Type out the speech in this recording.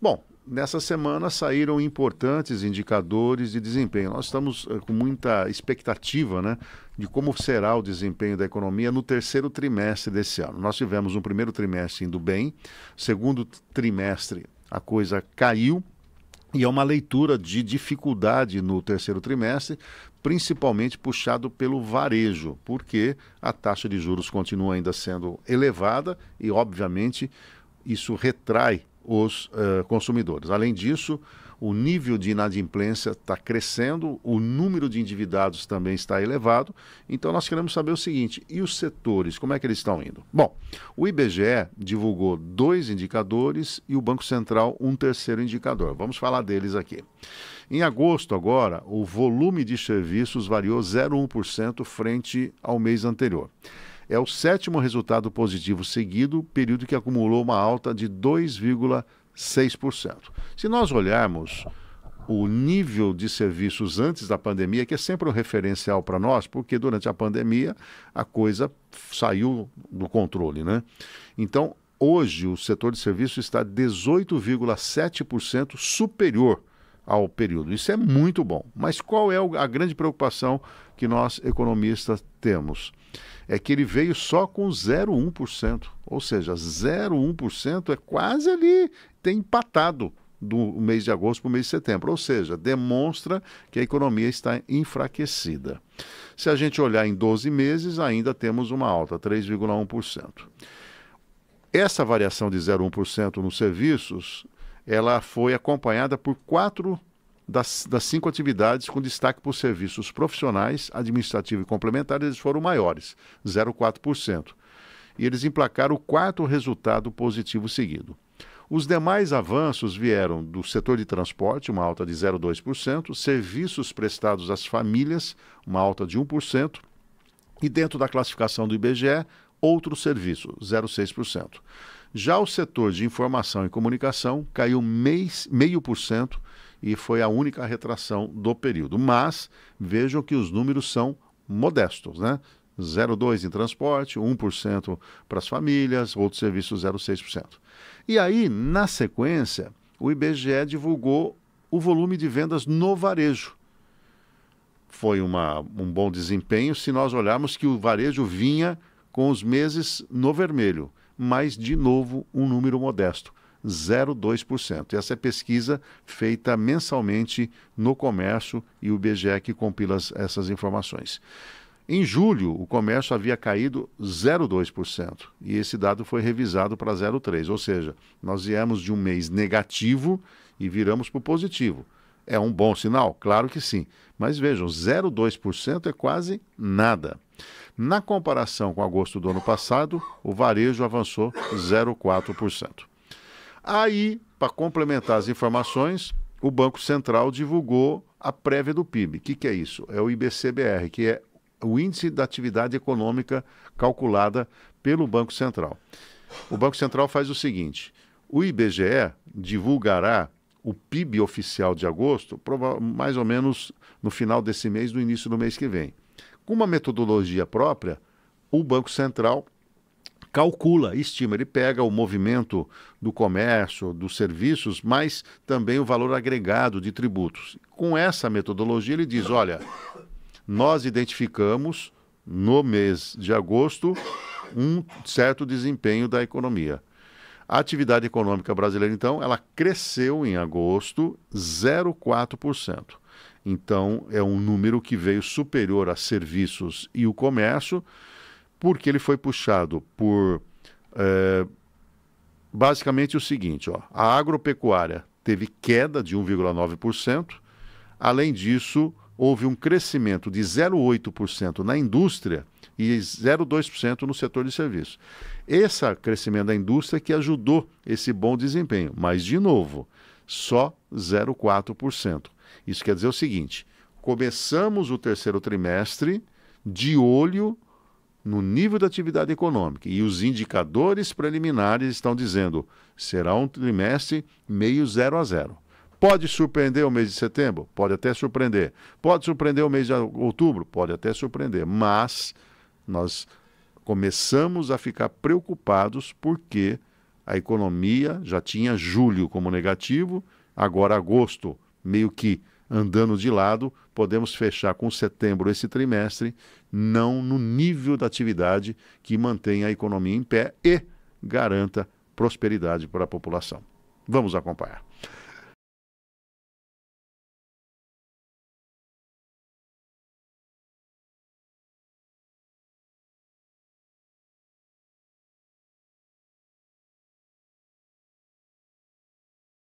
Bom, nessa semana saíram importantes indicadores de desempenho. Nós estamos com muita expectativa, né, de como será o desempenho da economia no terceiro trimestre desse ano. Nós tivemos um primeiro trimestre indo bem, segundo trimestre a coisa caiu, e é uma leitura de dificuldade no terceiro trimestre, principalmente puxado pelo varejo, porque a taxa de juros continua ainda sendo elevada e, obviamente, isso retrai os consumidores. Além disso, o nível de inadimplência está crescendo, o número de endividados também está elevado. Então nós queremos saber o seguinte, e os setores, como é que eles estão indo? Bom, o IBGE divulgou 2 indicadores e o Banco Central um terceiro indicador. Vamos falar deles aqui. Em agosto agora, o volume de serviços variou 0,1% frente ao mês anterior. É o 7º resultado positivo seguido, período que acumulou uma alta de 2,6%. Se nós olharmos o nível de serviços antes da pandemia, que é sempre um referencial para nós, porque durante a pandemia a coisa saiu do controle, né? Então, hoje o setor de serviços está 18,7% superior ao período. Isso é muito bom. Mas qual é a grande preocupação que nós economistas temos? É que ele veio só com 0,1%, ou seja, 0,1% é quase ali, tem empatado do mês de agosto para o mês de setembro, ou seja, demonstra que a economia está enfraquecida. Se a gente olhar em 12 meses, ainda temos uma alta, 3,1%. Essa variação de 0,1% nos serviços, ela foi acompanhada por 4 das 5 atividades, com destaque por serviços profissionais, administrativo e complementares, eles foram maiores, 0,4%. E eles emplacaram o 4º resultado positivo seguido. Os demais avanços vieram do setor de transporte, uma alta de 0,2%, serviços prestados às famílias, uma alta de 1%, e dentro da classificação do IBGE, outro serviço, 0,6%. Já o setor de informação e comunicação caiu 0,5%, e foi a única retração do período. Mas vejam que os números são modestos, né? 0,2% em transporte, 1% para as famílias, outros serviços 0,6%. E aí, na sequência, o IBGE divulgou o volume de vendas no varejo. Foi um bom desempenho se nós olharmos que o varejo vinha com os meses no vermelho, mas, de novo, um número modesto. 0,2%. Essa é pesquisa feita mensalmente no comércio e o IBGE que compila essas informações. Em julho, o comércio havia caído 0,2% e esse dado foi revisado para 0,3%, ou seja, nós viemos de um mês negativo e viramos para o positivo. É um bom sinal? Claro que sim, mas vejam, 0,2% é quase nada. Na comparação com agosto do ano passado, o varejo avançou 0,4%. Aí, para complementar as informações, o Banco Central divulgou a prévia do PIB. O que é isso? É o IBC-BR, que é o Índice da Atividade Econômica calculada pelo Banco Central. O Banco Central faz o seguinte, o IBGE divulgará o PIB oficial de agosto, mais ou menos no final desse mês, no início do mês que vem. Com uma metodologia própria, o Banco Central calcula, estima, ele pega o movimento do comércio, dos serviços, mas também o valor agregado de tributos. Com essa metodologia ele diz, olha, nós identificamos no mês de agosto um certo desempenho da economia. A atividade econômica brasileira, então, ela cresceu em agosto 0,4%. Então, é um número que veio superior a serviços e o comércio, porque ele foi puxado por basicamente o seguinte, ó, a agropecuária teve queda de 1,9%, além disso, houve um crescimento de 0,8% na indústria e 0,2% no setor de serviços. Esse crescimento da indústria que ajudou esse bom desempenho, mas, de novo, só 0,4%. Isso quer dizer o seguinte, começamos o terceiro trimestre de olho no nível da atividade econômica e os indicadores preliminares estão dizendo será um trimestre meio 0-0. Pode surpreender o mês de setembro? Pode até surpreender. Pode surpreender o mês de outubro? Pode até surpreender. Mas nós começamos a ficar preocupados porque A economia já tinha julho como negativo, agora agosto meio que andando de lado, podemos fechar com setembro esse trimestre não no nível da atividade que mantenha a economia em pé e garanta prosperidade para a população. Vamos acompanhar.